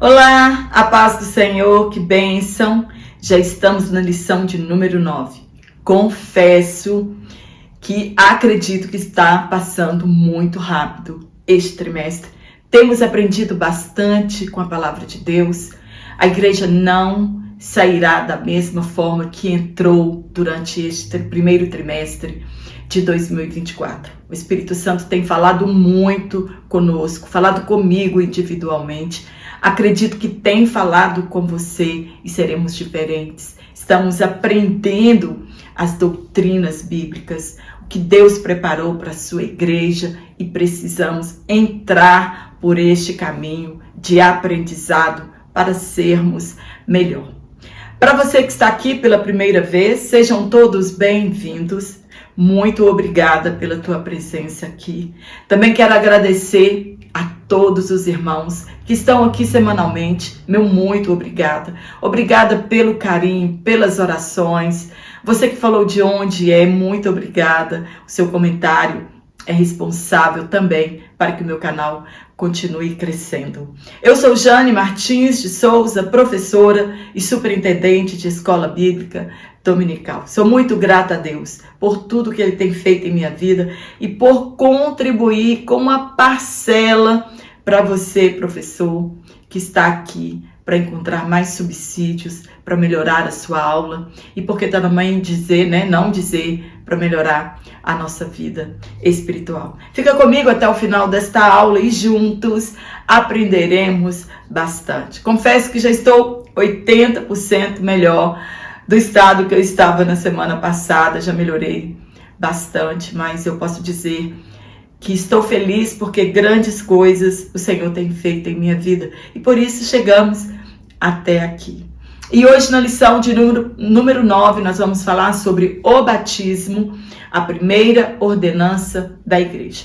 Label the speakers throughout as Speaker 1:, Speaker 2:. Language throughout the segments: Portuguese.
Speaker 1: Olá, a paz do Senhor, que bênção! Já estamos na lição de número 9. Confesso que acredito que está passando muito rápido este trimestre. Temos aprendido bastante com a palavra de Deus. A igreja não sairá da mesma forma que entrou durante este primeiro trimestre de 2024. O Espírito Santo tem falado muito conosco, falado comigo individualmente. Acredito que tem falado com você e seremos diferentes. Estamos aprendendo as doutrinas bíblicas, o que Deus preparou para a sua igreja e precisamos entrar por este caminho de aprendizado para sermos melhor. Para você que está aqui pela primeira vez, sejam todos bem-vindos. Muito obrigada pela tua presença aqui. Também quero agradecer a todos os irmãos que estão aqui semanalmente. Meu muito obrigada. Obrigada pelo carinho, pelas orações. Você que falou de onde é, muito obrigada. O seu comentário é responsável também para que o meu canal continue crescendo. Eu sou Jane Martins de Souza, professora e superintendente de escola bíblica dominical. Sou muito grata a Deus por tudo que Ele tem feito em minha vida e por contribuir com uma parcela para você, professor, que está aqui para encontrar mais subsídios, para melhorar a sua aula e porque também dizer, não dizer, para melhorar a nossa vida espiritual. Fica comigo até o final desta aula e juntos aprenderemos bastante. Confesso que já estou 80% melhor do estado que eu estava na semana passada, já melhorei bastante, mas eu posso dizer que estou feliz porque grandes coisas o Senhor tem feito em minha vida e por isso chegamos até aqui. E hoje na lição de número 9 nós vamos falar sobre o batismo, a primeira ordenança da igreja.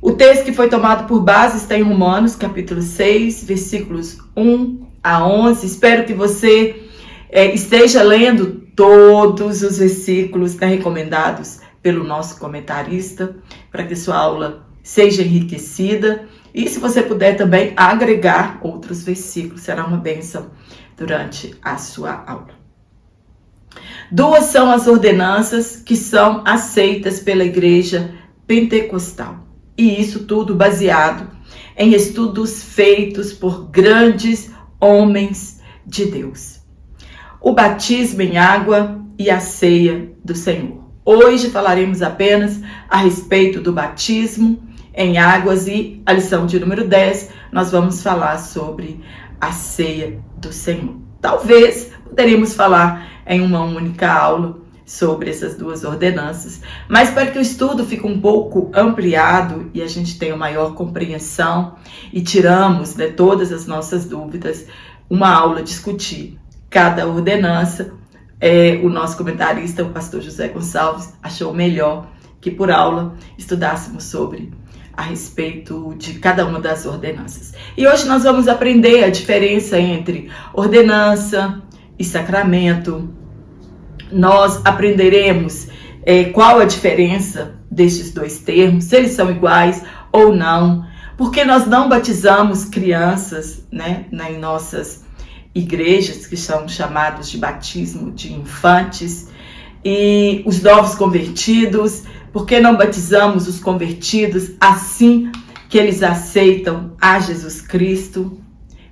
Speaker 1: O texto que foi tomado por base está em Romanos, capítulo 6, versículos 1 a 11. Espero que você esteja lendo todos os versículos recomendados pelo nosso comentarista, para que sua aula seja enriquecida. E se você puder também agregar outros versículos, será uma bênção durante a sua aula. Duas são as ordenanças que são aceitas pela igreja pentecostal. E isso tudo baseado em estudos feitos por grandes homens de Deus. O batismo em água e a ceia do Senhor. Hoje falaremos apenas a respeito do batismo em águas e a lição de número 10 nós vamos falar sobre a ceia do Senhor. Talvez poderíamos falar em uma única aula sobre essas duas ordenanças, mas para que o estudo fique um pouco ampliado e a gente tenha maior compreensão e tiramos todas as nossas dúvidas, uma aula discutir cada ordenança. O nosso comentarista, o pastor José Gonçalves, achou melhor que por aula estudássemos sobre a respeito de cada uma das ordenanças. E hoje nós vamos aprender a diferença entre ordenança e sacramento. Nós aprenderemos qual a diferença destes dois termos, se eles são iguais ou não, porque nós não batizamos crianças em nossas igrejas, que são chamados de batismo de infantes, e os novos convertidos, porque não batizamos os convertidos assim que eles aceitam a Jesus Cristo.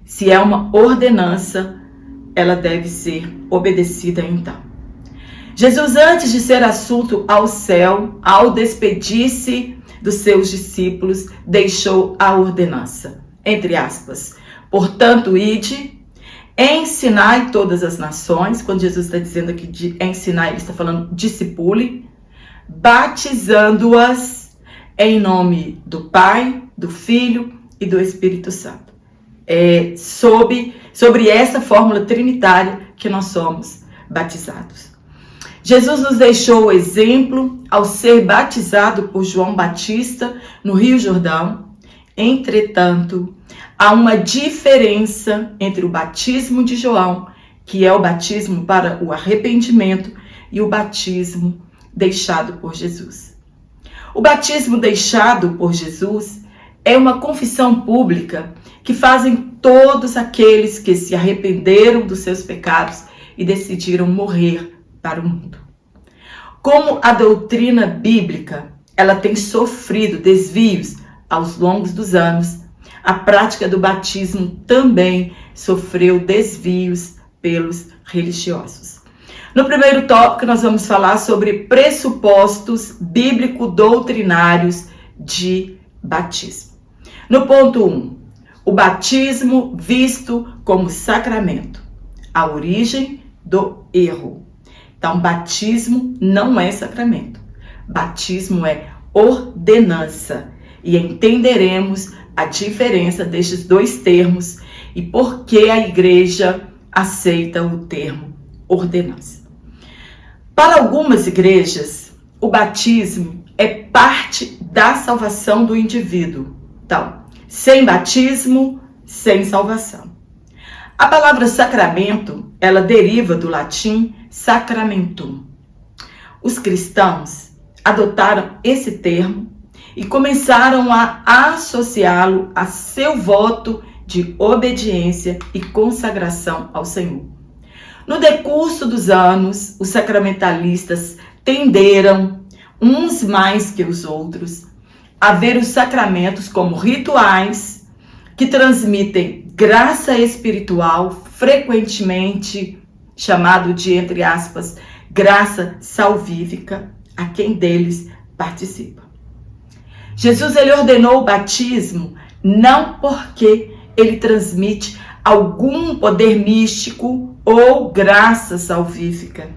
Speaker 1: Se é uma ordenança, ela deve ser obedecida então. Jesus, antes de ser assunto ao céu, ao despedir-se dos seus discípulos, deixou a ordenança, entre aspas, portanto, ide, ensinai todas as nações. Quando Jesus está dizendo aqui de ensinar, ele está falando discipule, batizando-as em nome do Pai, do Filho e do Espírito Santo. É sobre essa fórmula trinitária que nós somos batizados. Jesus nos deixou o exemplo ao ser batizado por João Batista no Rio Jordão. Entretanto, há uma diferença entre o batismo de João, que é o batismo para o arrependimento, e o batismo deixado por Jesus. O batismo deixado por Jesus é uma confissão pública que fazem todos aqueles que se arrependeram dos seus pecados e decidiram morrer para o mundo. Como a doutrina bíblica, ela tem sofrido desvios ao longo dos anos, a prática do batismo também sofreu desvios pelos religiosos. No primeiro tópico, nós vamos falar sobre pressupostos bíblico-doutrinários de batismo. No ponto 1, o batismo visto como sacramento, a origem do erro. Então, batismo não é sacramento, batismo é ordenança, e entenderemos a diferença destes dois termos e por que a igreja aceita o termo ordenança. Para algumas igrejas, o batismo é parte da salvação do indivíduo. Então, sem batismo, sem salvação. A palavra sacramento, ela deriva do latim sacramentum. Os cristãos adotaram esse termo e começaram a associá-lo a seu voto de obediência e consagração ao Senhor. No decurso dos anos, os sacramentalistas tenderam, uns mais que os outros, a ver os sacramentos como rituais que transmitem graça espiritual, frequentemente chamado de, entre aspas, graça salvífica, a quem deles participa. Jesus, ele ordenou o batismo não porque ele transmite algum poder místico ou graça salvífica,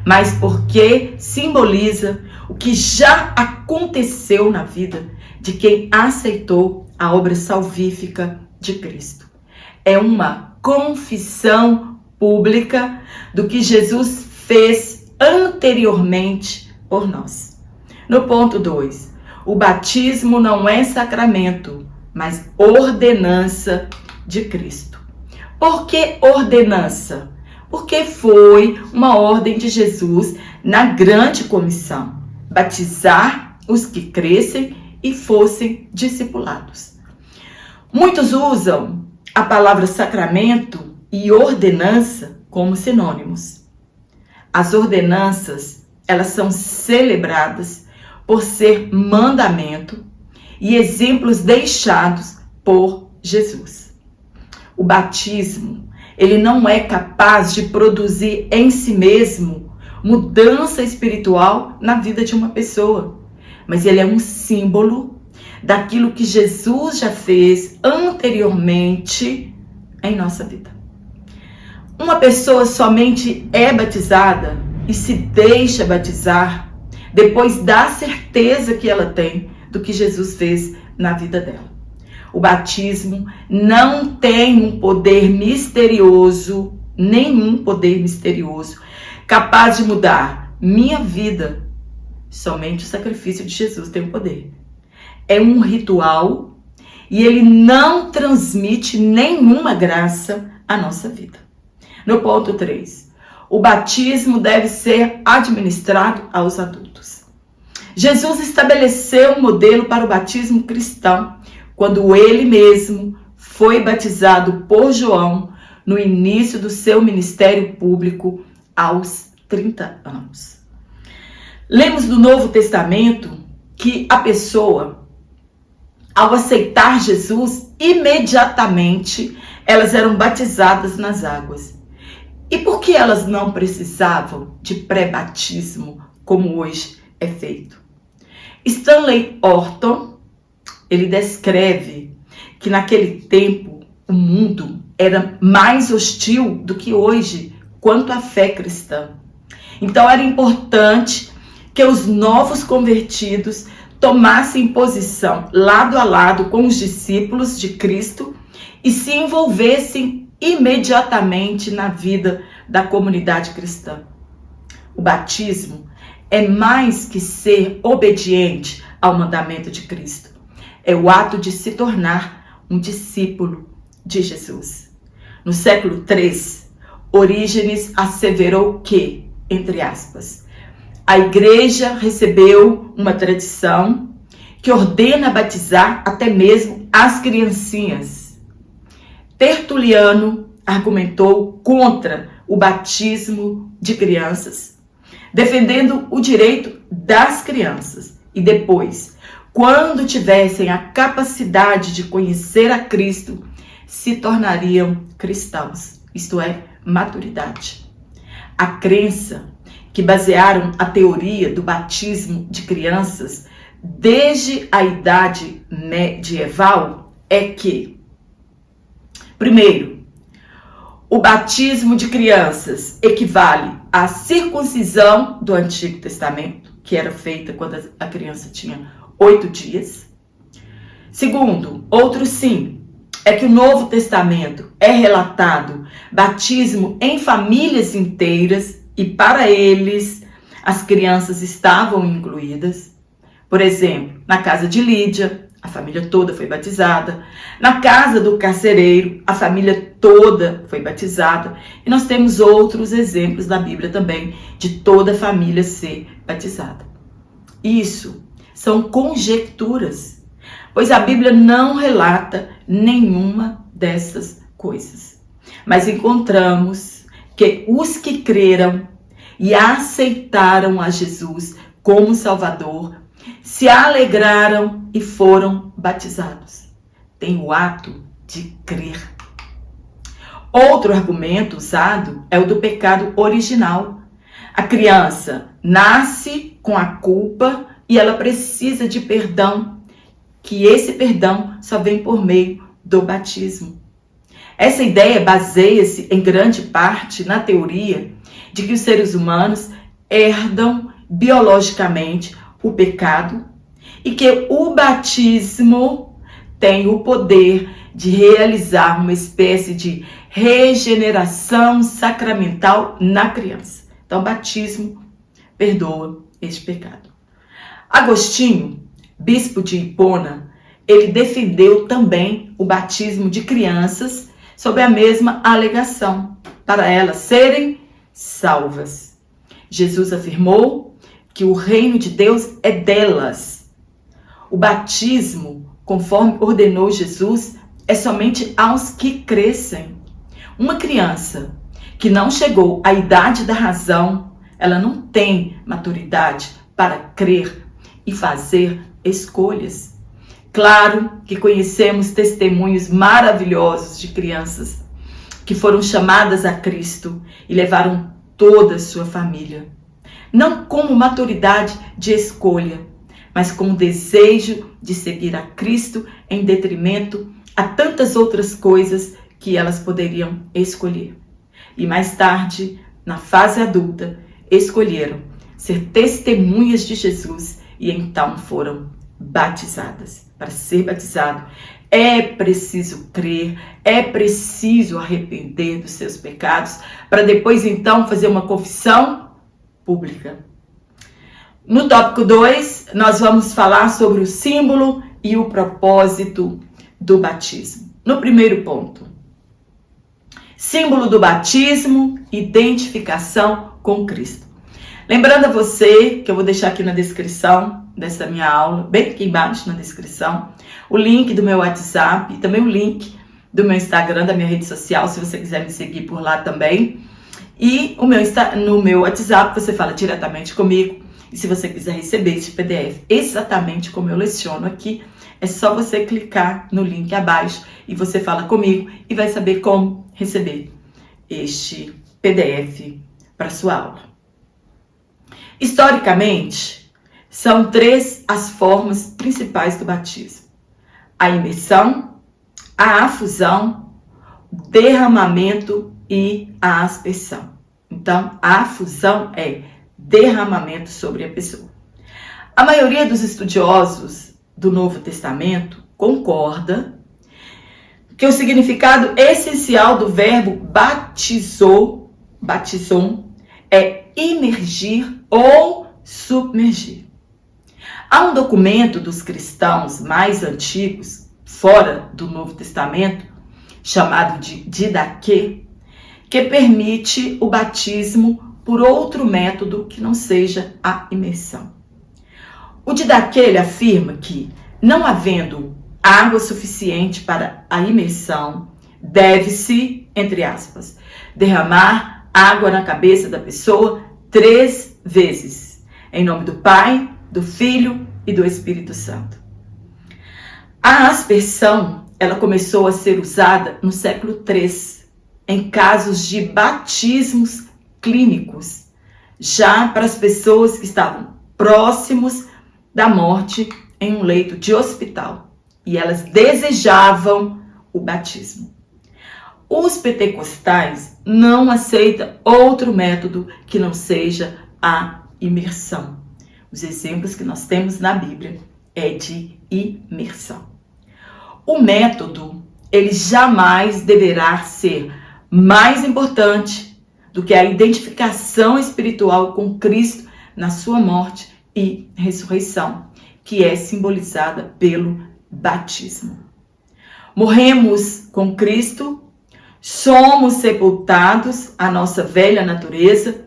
Speaker 1: mas porque simboliza o que já aconteceu na vida de quem aceitou a obra salvífica de Cristo. É uma confissão pública do que Jesus fez anteriormente por nós. No ponto 2, o batismo não é sacramento, mas ordenança de Cristo. Por que ordenança? Porque foi uma ordem de Jesus na grande comissão, batizar os que crescem e fossem discipulados. Muitos usam a palavra sacramento e ordenança como sinônimos. As ordenanças, elas são celebradas por ser mandamento e exemplos deixados por Jesus. O batismo, ele não é capaz de produzir em si mesmo mudança espiritual na vida de uma pessoa, mas ele é um símbolo daquilo que Jesus já fez anteriormente em nossa vida. Uma pessoa somente é batizada e se deixa batizar depois da certeza que ela tem do que Jesus fez na vida dela. O batismo não tem um poder misterioso, nenhum poder misterioso, capaz de mudar minha vida. Somente o sacrifício de Jesus tem o poder. É um ritual e ele não transmite nenhuma graça à nossa vida. No ponto 3, o batismo deve ser administrado aos adultos. Jesus estabeleceu um modelo para o batismo cristão quando ele mesmo foi batizado por João no início do seu ministério público aos 30 anos. Lemos do Novo Testamento que a pessoa, ao aceitar Jesus, imediatamente elas eram batizadas nas águas. E por que elas não precisavam de pré-batismo, como hoje é feito? Stanley Orton, ele descreve que naquele tempo o mundo era mais hostil do que hoje quanto à fé cristã. Então era importante que os novos convertidos tomassem posição lado a lado com os discípulos de Cristo e se envolvessem imediatamente na vida da comunidade cristã. O batismo é mais que ser obediente ao mandamento de Cristo. É o ato de se tornar um discípulo de Jesus. No século III, Orígenes asseverou que, entre aspas, a igreja recebeu uma tradição que ordena batizar até mesmo as criancinhas. Tertuliano argumentou contra o batismo de crianças, defendendo o direito das crianças e depois, quando tivessem a capacidade de conhecer a Cristo, se tornariam cristãos, isto é, maturidade. A crença que basearam a teoria do batismo de crianças desde a idade medieval é que, primeiro, o batismo de crianças equivale à circuncisão do Antigo Testamento, que era feita quando a criança tinha 8 dias. Segundo, outro sim, é que o Novo Testamento é relatado batismo em famílias inteiras e para eles as crianças estavam incluídas. Por exemplo, na casa de Lídia, a família toda foi batizada. Na casa do carcereiro, a família toda foi batizada. E nós temos outros exemplos da Bíblia também, de toda a família ser batizada. Isso são conjecturas, pois a Bíblia não relata nenhuma dessas coisas. Mas encontramos que os que creram e aceitaram a Jesus como Salvador se alegraram e foram batizados. Tem o ato de crer. Outro argumento usado é o do pecado original. A criança nasce com a culpa e ela precisa de perdão, que esse perdão só vem por meio do batismo. Essa ideia baseia-se em grande parte na teoria de que os seres humanos herdam biologicamente o pecado e que o batismo tem o poder de realizar uma espécie de regeneração sacramental na criança. Então, o batismo perdoa este pecado. Agostinho, bispo de Hipona, ele defendeu também o batismo de crianças sob a mesma alegação, para elas serem salvas. Jesus afirmou que o reino de Deus é delas. O batismo, conforme ordenou Jesus, é somente aos que crescem. Uma criança que não chegou à idade da razão, ela não tem maturidade para crer e fazer escolhas. Claro que conhecemos testemunhos maravilhosos de crianças que foram chamadas a Cristo e levaram toda a sua família. Não como maturidade de escolha, mas com o desejo de seguir a Cristo em detrimento a tantas outras coisas que elas poderiam escolher. E mais tarde, na fase adulta, escolheram ser testemunhas de Jesus e então foram batizadas. Para ser batizado, é preciso crer, é preciso arrepender dos seus pecados, para depois então fazer uma confissão pública. No tópico 2, nós vamos falar sobre o símbolo e o propósito do batismo. No primeiro ponto, símbolo do batismo, identificação com Cristo. Lembrando a você, que eu vou deixar aqui na descrição dessa minha aula, bem aqui embaixo na descrição, o link do meu WhatsApp e também o link do meu Instagram, da minha rede social, se você quiser me seguir por lá também. E no meu WhatsApp você fala diretamente comigo. E se você quiser receber esse PDF exatamente como eu leciono aqui, é só você clicar no link abaixo e você fala comigo e vai saber como receber este PDF para sua aula. Historicamente, são 3 as formas principais do batismo: a imersão, a afusão, o derramamento e a aspersão. Então, a afusão é derramamento sobre a pessoa. A maioria dos estudiosos do Novo Testamento concorda que o significado essencial do verbo batizon, é imergir ou submergir. Há um documento dos cristãos mais antigos, fora do Novo Testamento, chamado de Didaquê, que permite o batismo por outro método que não seja a imersão. O Didaquê afirma que, não havendo água suficiente para a imersão, Deve-se, entre aspas, derramar água na cabeça da pessoa 3 vezes, em nome do Pai, do Filho e do Espírito Santo. A aspersão, ela começou a ser usada no século III, em casos de batismos clínicos, já para as pessoas que estavam próximos da morte em um leito de hospital, e elas desejavam o batismo. Os pentecostais não aceitam outro método que não seja a imersão. Os exemplos que nós temos na Bíblia é de imersão. O método, ele jamais deverá ser mais importante do que a identificação espiritual com Cristo na sua morte e ressurreição, que é simbolizada pelo batismo. Morremos com Cristo, somos sepultados à nossa velha natureza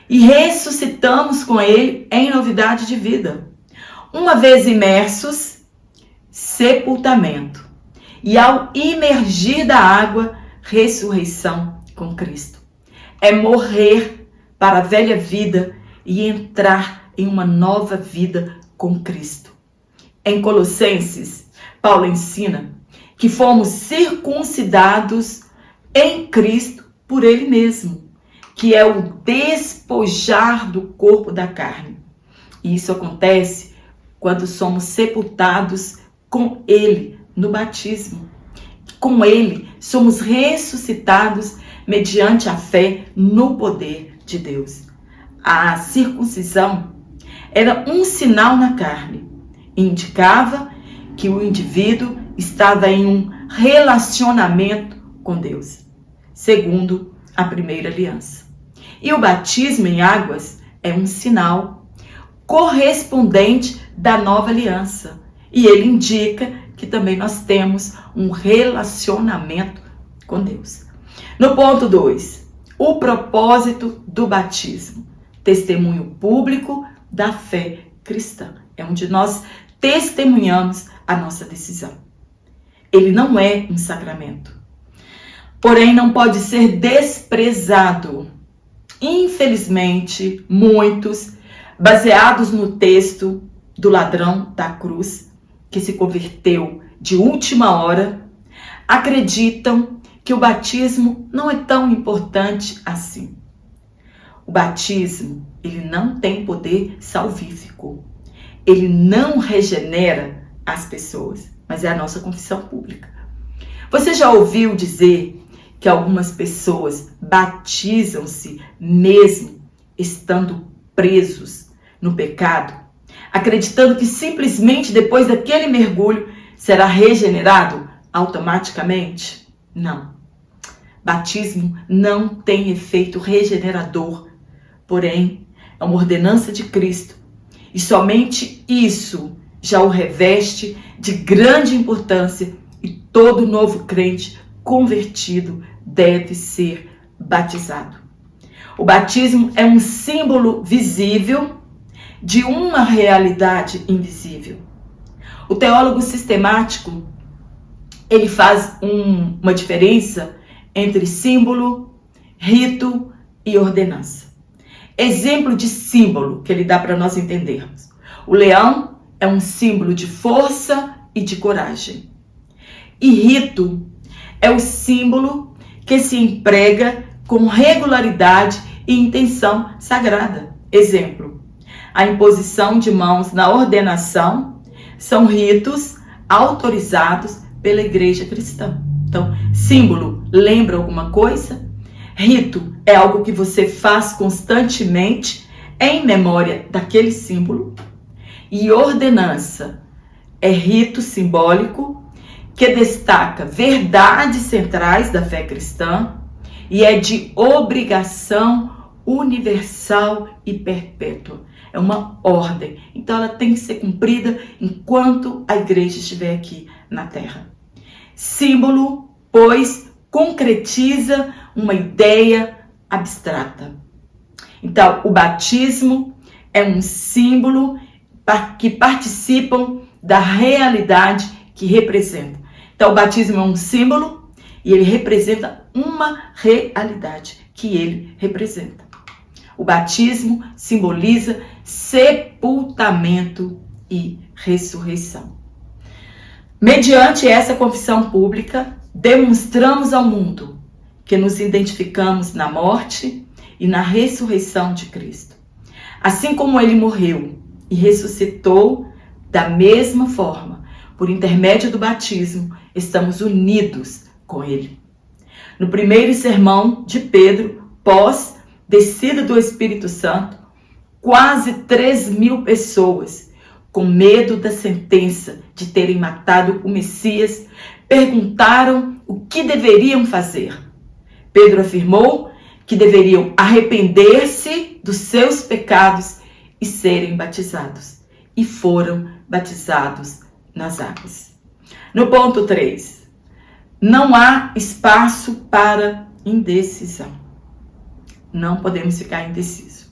Speaker 1: e ressuscitamos com Ele em novidade de vida. Uma vez imersos, sepultamento. E ao imergir da água, ressurreição com Cristo. É morrer para a velha vida e entrar em uma nova vida com Cristo. Em Colossenses, Paulo ensina que fomos circuncidados em Cristo por Ele mesmo, que é o despojar do corpo da carne. E isso acontece quando somos sepultados com Ele no batismo. Com Ele somos ressuscitados mediante a fé no poder de Deus. A circuncisão era um sinal na carne, indicava que o indivíduo estava em um relacionamento com Deus, segundo a primeira aliança. E o batismo em águas é um sinal correspondente da nova aliança. E ele indica que também nós temos um relacionamento com Deus. No ponto 2, o propósito do batismo. Testemunho público da fé cristã. É onde nós testemunhamos a nossa decisão. Ele não é um sacramento. Porém, não pode ser desprezado. Infelizmente, muitos, baseados no texto do ladrão da cruz, que se converteu de última hora, acreditam que o batismo não é tão importante assim. O batismo, ele não tem poder salvífico. Ele não regenera as pessoas, mas é a nossa confissão pública. Você já ouviu dizer que algumas pessoas batizam-se mesmo estando presos no pecado, acreditando que simplesmente depois daquele mergulho será regenerado automaticamente? Não. Batismo não tem efeito regenerador, porém é uma ordenança de Cristo e somente isso já o reveste de grande importância e todo novo crente convertido deve ser batizado. O batismo é um símbolo visível de uma realidade invisível. O teólogo sistemático, ele faz uma diferença entre símbolo, rito e ordenança. Exemplo de símbolo que ele dá para nós entendermos. O leão é um símbolo de força e de coragem. E rito é o símbolo que se emprega com regularidade e intenção sagrada. Exemplo, a imposição de mãos na ordenação são ritos autorizados pela igreja cristã. Então, símbolo lembra alguma coisa? Rito é algo que você faz constantemente em memória daquele símbolo. E ordenança é rito simbólico que destaca verdades centrais da fé cristã e é de obrigação universal e perpétua. É uma ordem. Então ela tem que ser cumprida enquanto a igreja estiver aqui na terra. Símbolo, pois, concretiza uma ideia abstrata. Então, o batismo é um símbolo que participam da realidade que representa. Então, o batismo é um símbolo E ele representa uma realidade que ele representa. O batismo simboliza sepultamento e ressurreição. Mediante essa confissão pública, demonstramos ao mundo que nos identificamos na morte e na ressurreição de Cristo. Assim como ele morreu e ressuscitou, da mesma forma, por intermédio do batismo, estamos unidos com ele. No primeiro sermão de Pedro, pós descida do Espírito Santo, quase 3.000 pessoas, com medo da sentença de terem matado o Messias, perguntaram o que deveriam fazer. Pedro afirmou que deveriam arrepender-se dos seus pecados e serem batizados. E foram batizados nas águas. No ponto 3, não há espaço para indecisão. Não podemos ficar indecisos.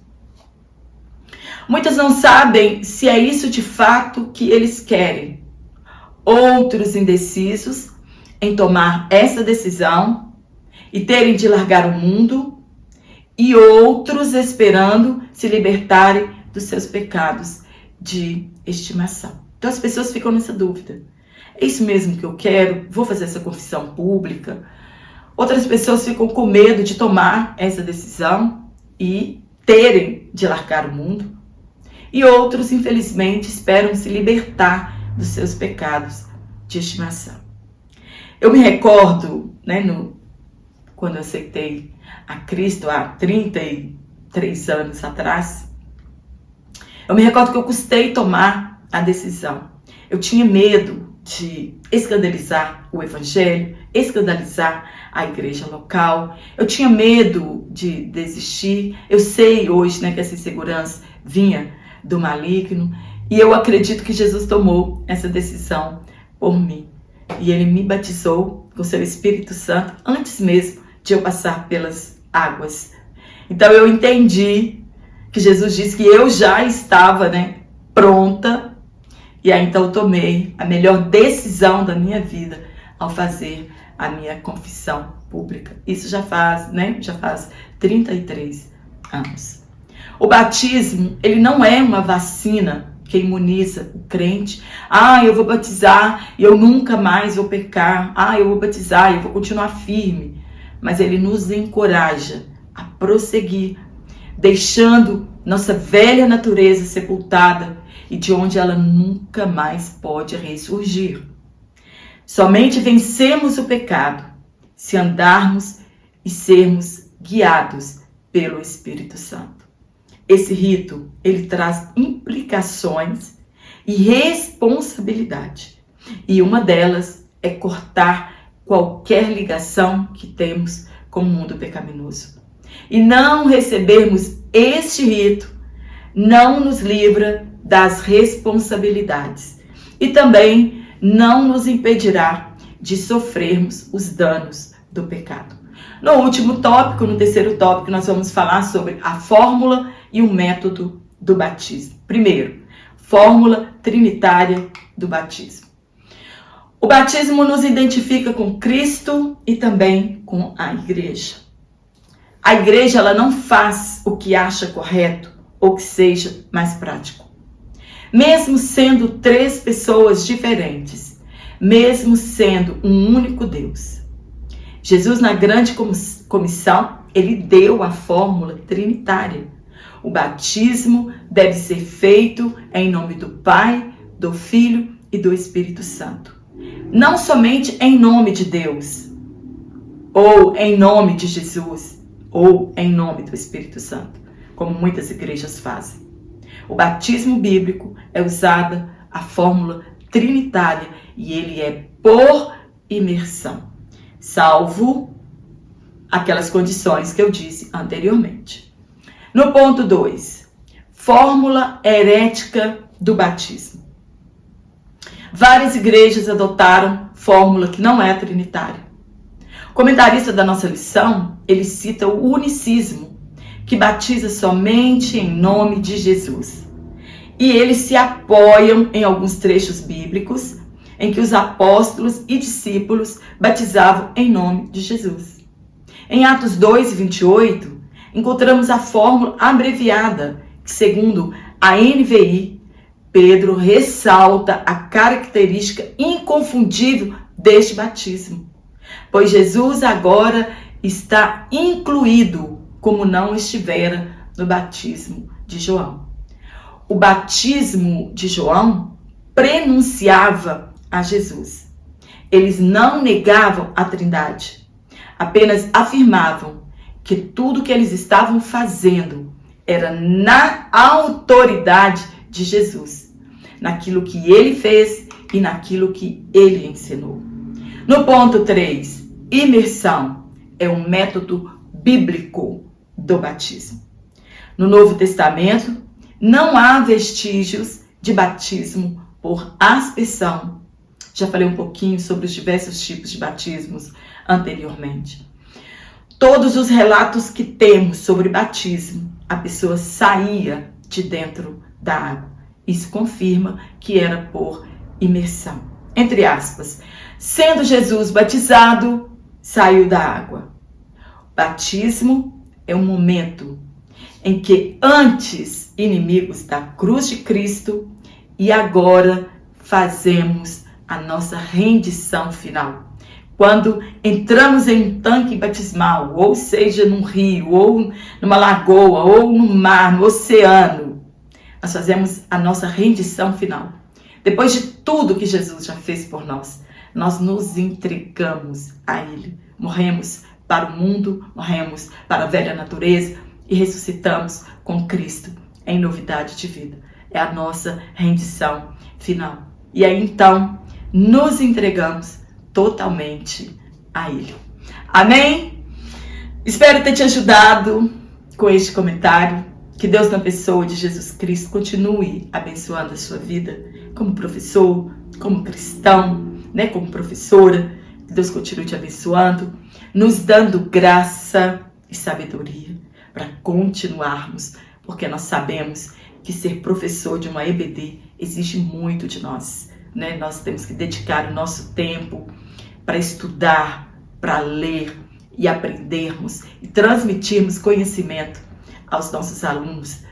Speaker 1: Muitos não sabem se é isso de fato que eles querem. Outros indecisos em tomar essa decisão e terem de largar o mundo, e outros esperando se libertarem dos seus pecados de estimação. Então as pessoas ficam nessa dúvida. É isso mesmo que eu quero? Vou fazer essa confissão pública? Outras pessoas ficam com medo de tomar essa decisão e terem de largar o mundo. E outros, infelizmente, esperam se libertar dos seus pecados de estimação. Eu me recordo, quando eu aceitei a Cristo há 33 anos atrás, eu me recordo que eu custei tomar a decisão. Eu tinha medo de escandalizar o evangelho, escandalizar a igreja local. Eu tinha medo de desistir. Eu sei hoje, que essa insegurança vinha do maligno. E eu acredito que Jesus tomou essa decisão por mim. E ele me batizou com seu Espírito Santo antes mesmo de eu passar pelas águas. Então eu entendi que Jesus disse que eu já estava, pronta. E aí então eu tomei a melhor decisão da minha vida ao fazer a minha confissão pública. Isso já faz 33 anos. O batismo, ele não é uma vacina que imuniza o crente. Eu vou batizar e eu nunca mais vou pecar. Eu vou batizar e eu vou continuar firme. Mas ele nos encoraja a prosseguir, deixando nossa velha natureza sepultada e de onde ela nunca mais pode ressurgir. Somente vencemos o pecado se andarmos e sermos guiados pelo Espírito Santo. Esse rito, ele traz implicações e responsabilidade. E uma delas é cortar qualquer ligação que temos com o mundo pecaminoso. E não recebermos este rito não nos livra das responsabilidades e também não nos impedirá de sofrermos os danos do pecado. No último tópico, no terceiro tópico, nós vamos falar sobre a fórmula e o método do batismo. Primeiro, fórmula trinitária do batismo. O batismo nos identifica com Cristo e também com a igreja. A igreja, ela não faz o que acha correto ou que seja mais prático. Mesmo sendo 3 pessoas diferentes, mesmo sendo um único Deus. Jesus, na grande comissão, ele deu a fórmula trinitária. O batismo deve ser feito em nome do Pai, do Filho e do Espírito Santo. Não somente em nome de Deus, ou em nome de Jesus, ou em nome do Espírito Santo, como muitas igrejas fazem. O batismo bíblico é usada a fórmula trinitária e ele é por imersão, salvo aquelas condições que eu disse anteriormente. No ponto 2, fórmula herética do batismo. Várias igrejas adotaram fórmula que não é trinitária. O comentarista da nossa lição, ele cita o unicismo, que batiza somente em nome de Jesus. E eles se apoiam em alguns trechos bíblicos, em que os apóstolos e discípulos batizavam em nome de Jesus. Em Atos 2:28, encontramos a fórmula abreviada, que segundo a NVI, Pedro ressalta a característica inconfundível deste batismo, pois Jesus agora está incluído como não estivera no batismo de João. O batismo de João prenunciava a Jesus. Eles não negavam a Trindade, apenas afirmavam que tudo que eles estavam fazendo era na autoridade de Jesus, naquilo que ele fez e naquilo que ele ensinou. No ponto 3, imersão é um método bíblico do batismo. No Novo Testamento, não há vestígios de batismo por aspersão. Já falei um pouquinho sobre os diversos tipos de batismos anteriormente. Todos os relatos que temos sobre batismo, a pessoa saía de dentro da água. Isso confirma que era por imersão. Entre aspas, sendo Jesus batizado, saiu da água. Batismo é um momento em que antes inimigos da cruz de Cristo e agora fazemos a nossa rendição final. Quando entramos em um tanque batismal, ou seja, num rio, ou numa lagoa, ou no mar, no oceano, nós fazemos a nossa rendição final. Depois de tudo que Jesus já fez por nós, nós nos entregamos a Ele. Morremos para o mundo, morremos para a velha natureza e ressuscitamos com Cristo em novidade de vida. É a nossa rendição final. E aí então, nos entregamos totalmente a Ele. Amém? Espero ter te ajudado com este comentário. Que Deus, na pessoa de Jesus Cristo, continue abençoando a sua vida como professor, como cristão, como professora. Que Deus continue te abençoando, nos dando graça e sabedoria para continuarmos, porque nós sabemos que ser professor de uma EBD exige muito de nós. Nós temos que dedicar o nosso tempo para estudar, para ler e aprendermos e transmitirmos conhecimento aos nossos alunos,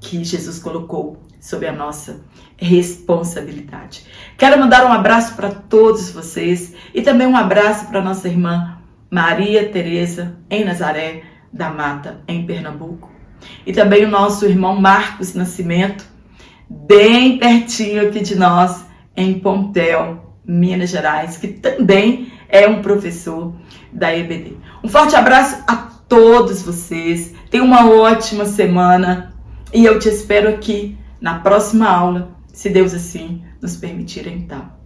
Speaker 1: que Jesus colocou sob a nossa responsabilidade. Quero mandar um abraço para todos vocês e também um abraço para nossa irmã Maria Tereza, em Nazaré da Mata, em Pernambuco. E também o nosso irmão Marcos Nascimento, bem pertinho aqui de nós, em Pontel, Minas Gerais, que também é um professor da EBD. Um forte abraço a todos vocês, tenham uma ótima semana e eu te espero aqui na próxima aula, se Deus assim nos permitir então.